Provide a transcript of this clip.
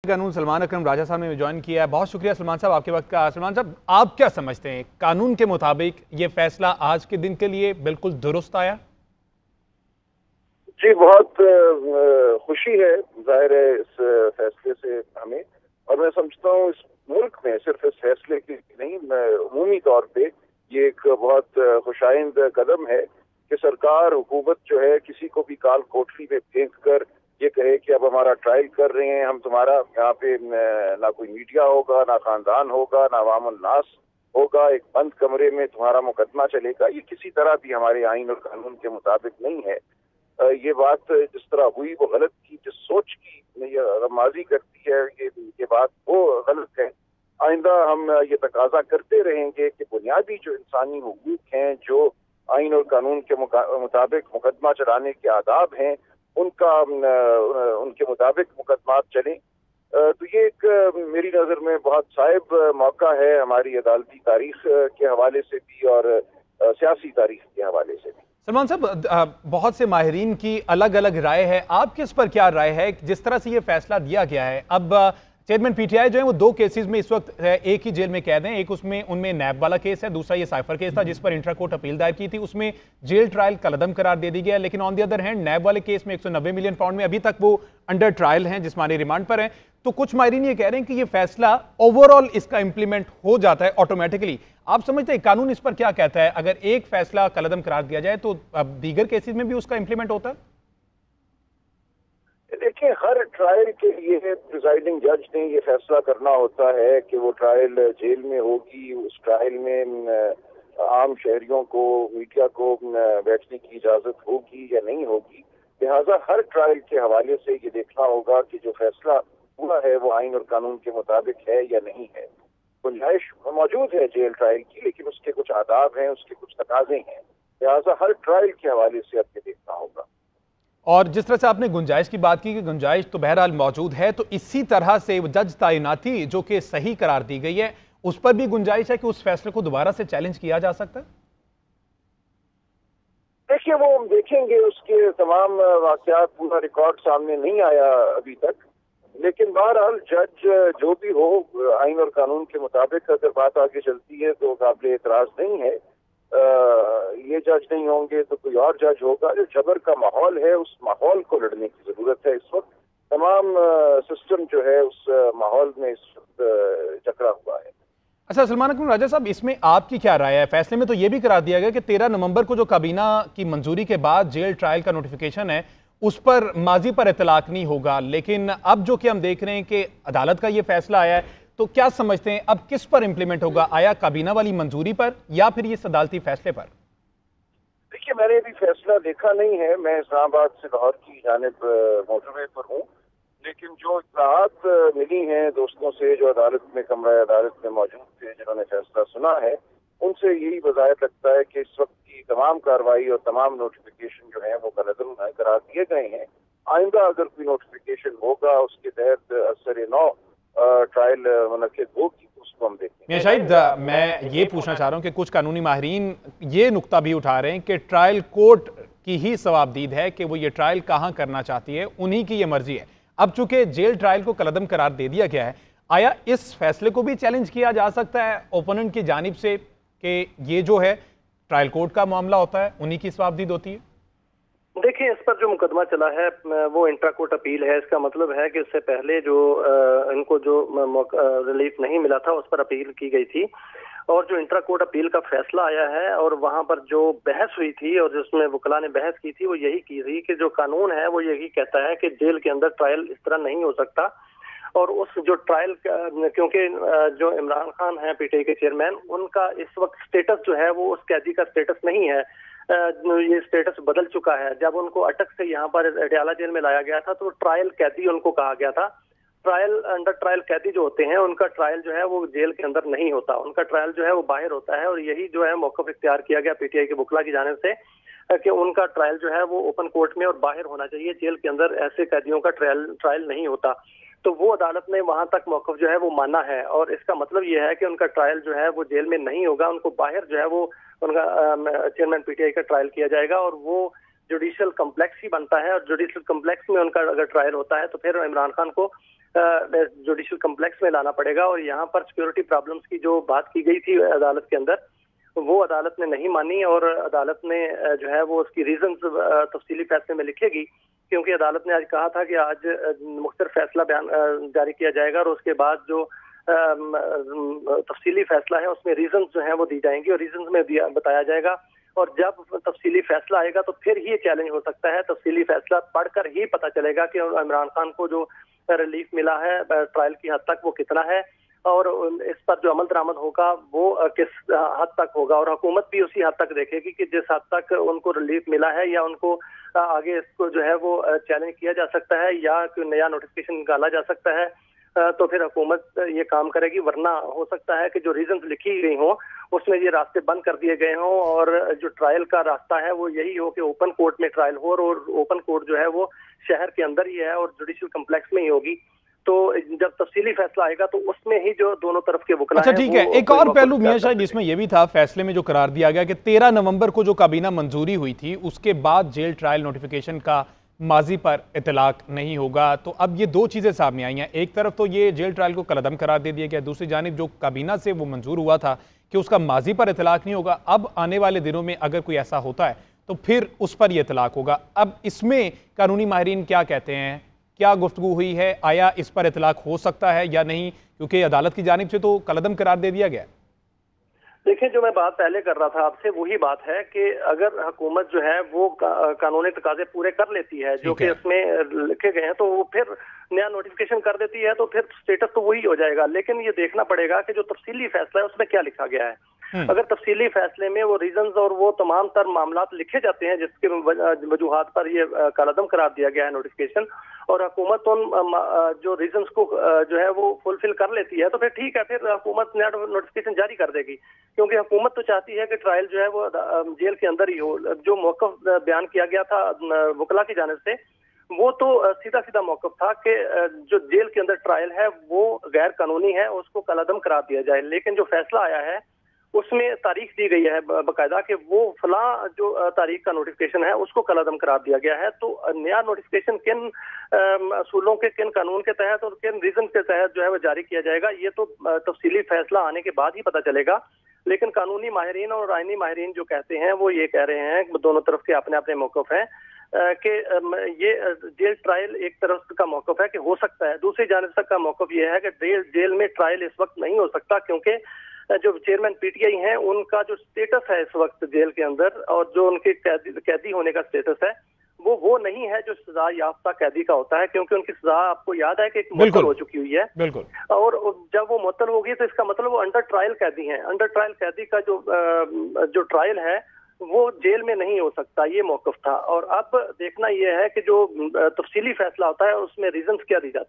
कानून सलमान अकरम राजा साहब ने ज्वाइन किया है। बहुत शुक्रिया सलमान साहब आपके वक्त का। सलमान साहब, आप क्या समझते हैं, कानून के मुताबिक ये फैसला आज के दिन के लिए बिल्कुल दुरुस्त आया? जी, बहुत खुशी है जाहिर है इस फैसले से हमें, और मैं समझता हूँ इस मुल्क में सिर्फ इस फैसले की नहीं, अमूमी तौर पे ये एक बहुत खुशाइंद कदम है कि सरकार हुकूमत जो है किसी को भी काल कोठरी में फेंक कर ये कहे कि अब हमारा ट्रायल कर रहे हैं, हम तुम्हारा यहाँ पे ना कोई मीडिया होगा, ना खानदान होगा, ना अवामुल नास होगा, एक बंद कमरे में तुम्हारा मुकदमा चलेगा। ये किसी तरह भी हमारे आइन और कानून के मुताबिक नहीं है। ये बात जिस तरह हुई वो गलत की, जिस सोच की ये रमाजी करती है ये बात वो गलत है। आइंदा हम ये तकाजा करते रहेंगे कि बुनियादी जो इंसानी हुकूक हैं, जो आइन और कानून के मुताबिक मुकदमा चलाने के आदाब हैं, उनके मुताबिक मुकदमात चलें। तो ये एक मेरी नज़र में बहुत साहिब मौका है हमारी अदालती तारीख के हवाले से भी और सियासी तारीख के हवाले से भी। सलमान साहब, बहुत से माहिरीन की अलग अलग राय है, आपकी इस पर क्या राय है? जिस तरह से ये फैसला दिया गया है, अब चेयरमैन पीटीआई जो है वो दो केसेस में इस वक्त एक ही जेल में कैद हैं। एक उनमें नैब वाला केस है, दूसरा ये साइफर केस था जिस पर इंट्रा कोर्ट अपील दायर की थी, उसमें जेल ट्रायल कलअदम करार दे दी गया। लेकिन ऑन द अदर हैंड नैब वाले केस में 190 मिलियन पाउंड में अभी तक वो अंडर ट्रायल हैं, जिस्मानी रिमांड पर हैं। तो कुछ माहिरीन ये कह रहे हैं कि ये फैसला ओवरऑल इसका इंप्लीमेंट हो जाता है ऑटोमेटिकली। आप समझते हैं कानून इस पर क्या कहता है? अगर एक फैसला कलअदम करार दिया जाए तो दीगर केसेस में भी उसका इंप्लीमेंट होता है? देखिए, हर ट्रायल के लिए प्रिजाइडिंग जज ने ये फैसला करना होता है कि वो ट्रायल जेल में होगी, उस ट्रायल में आम शहरियों को, मीडिया को बैठने की इजाजत होगी या नहीं होगी। लिहाजा हर ट्रायल के हवाले से ये देखना होगा कि जो फैसला हुआ है वो आइन और कानून के मुताबिक है या नहीं है। गुंजाइश मौजूद है जेल ट्रायल की, लेकिन उसके कुछ आदाब हैं, उसके कुछ तकाजे हैं। लिहाजा हर ट्रायल के हवाले से अब ये देखना होगा। और जिस तरह से आपने गुंजाइश की बात की कि गुंजाइश तो बहरहाल मौजूद है, तो इसी तरह से जज तैनाती जो कि सही करार दी गई है, उस पर भी गुंजाइश है कि उस फैसले को दोबारा से चैलेंज किया जा सकता है? देखिए, वो हम देखेंगे, उसके तमाम वाकयात, पूरा रिकॉर्ड सामने नहीं आया अभी तक। लेकिन बहरहाल जज जो भी हो, आइन और कानून के मुताबिक अगर बात आगे चलती है तो काबिल एतराज नहीं है। ये जज नहीं होंगे तो कोई और जज होगा। जो जबर का माहौल है, उस माहौल को लड़ने की जरूरत है। इस वक्त तमाम सिस्टम जो है उस माहौल में इस वक्त जकड़ा हुआ है। अच्छा सलमान अकरम राजा साहब, इसमें आपकी क्या राय है? फैसले में तो ये भी करार दिया गया कि 13 नवंबर को जो काबीना की मंजूरी के बाद जेल ट्रायल का नोटिफिकेशन है उस पर माजी पर इतलाक नहीं होगा। लेकिन अब जो कि हम देख रहे हैं कि अदालत का ये फैसला आया है, तो क्या समझते हैं अब किस पर इंप्लीमेंट होगा? आया काबीना वाली मंजूरी पर या फिर इस अदालती फैसले पर? देखिए, मैंने अभी फैसला देखा नहीं है। मैं इस्लामाबाद से लाहौर की जानिब मोटरवे पर हूँ, लेकिन जो इत्तलात मिली हैं दोस्तों से जो अदालत में, कमरा अदालत में मौजूद थे, जिन्होंने फैसला सुना है, उनसे यही बजाय लगता है कि इस वक्त की तमाम कार्रवाई और तमाम नोटिफिकेशन जो है वो कलअदम करार दिए गए हैं। आइंदा अगर कोई नोटिफिकेशन होगा उसके तहत असर नौ ट्रायल मुनक्किद होगी तो उसको हम देखेंगे। शाहिद, मैं ये पूछना चाह रहा हूँ कि कुछ कानूनी माहिरीन ये नुक्ता भी उठा रहे हैं कि ट्रायल कोर्ट की ही सवाबदीद है कि वो ये ट्रायल कहाँ करना चाहती है, उन्हीं की ये मर्जी है। अब चूंकि जेल ट्रायल को कलअदम करार दे दिया गया है, आया इस फैसले को भी चैलेंज किया जा सकता है ओपोनेंट की जानिब से कि ये जो है ट्रायल कोर्ट का मामला होता है, उन्हीं की सवाबदीद होती है? देखिए, इस पर जो मुकदमा चला है वो इंट्रा कोर्ट अपील है। इसका मतलब है कि उससे पहले जो इनको जो रिलीफ नहीं मिला था उस पर अपील की गई थी, और जो इंट्रा कोर्ट अपील का फैसला आया है और वहां पर जो बहस हुई थी और जिसमें वकला ने बहस की थी वो यही की थी कि जो कानून है वो यही कहता है कि जेल के अंदर ट्रायल इस तरह नहीं हो सकता। और उस जो ट्रायल, क्योंकि जो इमरान खान है पीटीआई के चेयरमैन, उनका इस वक्त स्टेटस जो है वो उस कैदी का स्टेटस नहीं है। ये स्टेटस बदल चुका है। जब उनको अटक से यहाँ पर अडयाला जेल में लाया गया था तो ट्रायल कैदी उनको कहा गया था। ट्रायल अंडर ट्रायल कैदी जो होते हैं उनका ट्रायल जो है वो जेल के अंदर नहीं होता, उनका ट्रायल जो है वो बाहर होता है। और यही जो है मौक़िफ़ इख्तियार किया गया पीटीआई के वकला की जानिब से कि उनका ट्रायल जो है वो ओपन कोर्ट में और बाहर होना चाहिए। जेल के अंदर ऐसे कैदियों का ट्रायल नहीं होता। तो वो अदालत ने वहां तक मौक़िफ़ जो है वो माना है, और इसका मतलब ये है कि उनका ट्रायल जो है वो जेल में नहीं होगा, उनको बाहर जो है वो उनका चेयरमैन पीटीआई का ट्रायल किया जाएगा, और वो जुडिशियल कम्प्लेक्स ही बनता है। और जुडिशियल कम्प्लेक्स में उनका अगर ट्रायल होता है तो फिर इमरान खान को जुडिशल कम्प्लेक्स में लाना पड़ेगा। और यहाँ पर सिक्योरिटी प्रॉब्लम्स की जो बात की गई थी अदालत के अंदर, वो अदालत ने नहीं मानी और अदालत ने जो है वो उसकी रीजंस तफसीली फैसले में लिखेगी, क्योंकि अदालत ने आज कहा था कि आज मुख्तर फैसला बयान जारी किया जाएगा और उसके बाद जो तफसीली फैसला है उसमें रीजंस जो है वो दी जाएंगी और रीजंस में बताया जाएगा। और जब तफसीली फैसला आएगा तो फिर ही ये चैलेंज हो सकता है। तफसीली फैसला पढ़कर ही पता चलेगा कि इमरान खान को जो रिलीफ मिला है ट्रायल की हद तक वो कितना है और इस पर जो अमल दरामद होगा वो किस हद तक होगा। और हुकूमत भी उसी हद तक देखेगी कि जिस हद तक उनको रिलीफ मिला है या उनको आगे इसको जो है वो चैलेंज किया जा सकता है या कोई नया नोटिफिकेशन निकाला जा सकता है, तो फिर हुकूमत ये काम करेगी। वरना हो सकता है कि जो रीजंस लिखी गई हों उसमें ये रास्ते बंद कर दिए गए हों और जो ट्रायल का रास्ता है वो यही हो कि ओपन कोर्ट में ट्रायल हो और ओपन कोर्ट जो है वो शहर के अंदर ही है और जुडिशल कम्प्लेक्स में ही होगी। तो जब तफसीली फैसला आएगा तो उसमें ही जो दोनों तरफ के वकील अच्छा ठीक है, एक और पहलू मियां शायद इसमें यह भी था, फैसले में जो करार दिया गया कि 13 नवंबर को जो काबीना मंजूरी हुई थी उसके बाद जेल ट्रायल नोटिफिकेशन का माजी पर इतलाक नहीं होगा। तो अब ये दो चीज़ें सामने आई हैं, एक तरफ तो ये जेल ट्रायल को कलअदम करार दे दिया गया, दूसरी जानिब जो काबीना से वो मंजूर हुआ था कि उसका माजी पर इतलाक नहीं होगा, अब आने वाले दिनों में अगर कोई ऐसा होता है तो फिर उस पर यह इतलाक होगा। अब इसमें कानूनी माहिरीन क्या कहते हैं, क्या गुफ्तगू हुई है, आया इस पर इतलाक हो सकता है या नहीं, क्योंकि अदालत की जानिब से तो कलअदम करार दे दिया गया है। देखिए, जो मैं बात पहले कर रहा था आपसे वही बात है कि अगर हुकूमत जो है वो कानूनी तकाजे पूरे कर लेती है जो कि इसमें लिखे गए हैं तो वो फिर नया नोटिफिकेशन कर देती है तो फिर स्टेटस तो वही हो जाएगा। लेकिन ये देखना पड़ेगा कि जो तफसीली फैसला है उसमें क्या लिखा गया है। अगर तफसीली फैसले में वो रीजंस और वो तमाम तर मामलात लिखे जाते हैं जिसके वजूहात पर ये कलअदम करार दिया गया है नोटिफिकेशन, और हुकूमत उन जो रीजंस को जो है वो फुलफिल कर लेती है तो फिर ठीक है, फिर हुकूमत नया नोटिफिकेशन जारी कर देगी। क्योंकि हुकूमत तो चाहती है कि ट्रायल जो है वो जेल के अंदर ही हो। जो मौक़िफ़ बयान किया गया था वकला की जानिब से वो तो सीधा सीधा मौक़िफ़ था कि जो जेल के अंदर ट्रायल है वो गैर कानूनी है, उसको कलअदम करार दिया जाए। लेकिन जो फैसला आया है उसमें तारीख दी गई है बाकायदा कि वो फला जो तारीख का नोटिफिकेशन है उसको कलअदम करार दिया गया है। तो नया नोटिफिकेशन किन असूलों के, किन कानून के तहत और किन रीजन के तहत जो है वो जारी किया जाएगा ये तो तफसीली फैसला आने के बाद ही पता चलेगा। लेकिन कानूनी माहिरीन और आईनी माहिरीन जो कहते हैं वो ये कह रहे हैं, दोनों तरफ के अपने अपने मौक़िफ़ हैं कि ये जेल ट्रायल एक तरफ का मौक़िफ़ है कि हो सकता है, दूसरी जानिब का मौक़िफ़ ये है कि जेल में ट्रायल इस वक्त नहीं हो सकता क्योंकि जो चेयरमैन पीटीआई हैं उनका जो स्टेटस है इस वक्त जेल के अंदर और जो उनके कैदी होने का स्टेटस है वो नहीं है जो सजा याफ्ता कैदी का होता है, क्योंकि उनकी सजा आपको याद है कि एक मुअत्तल हो चुकी हुई है। बिल्कुल। और जब वो मुअत्तल होगी तो इसका मतलब वो अंडर ट्रायल कैदी हैं। अंडर ट्रायल कैदी का जो ट्रायल है वो जेल में नहीं हो सकता, ये मौक़िफ़ था। और अब देखना यह है कि जो तफसीली फैसला होता है उसमें रीजंस क्या दी जाती है।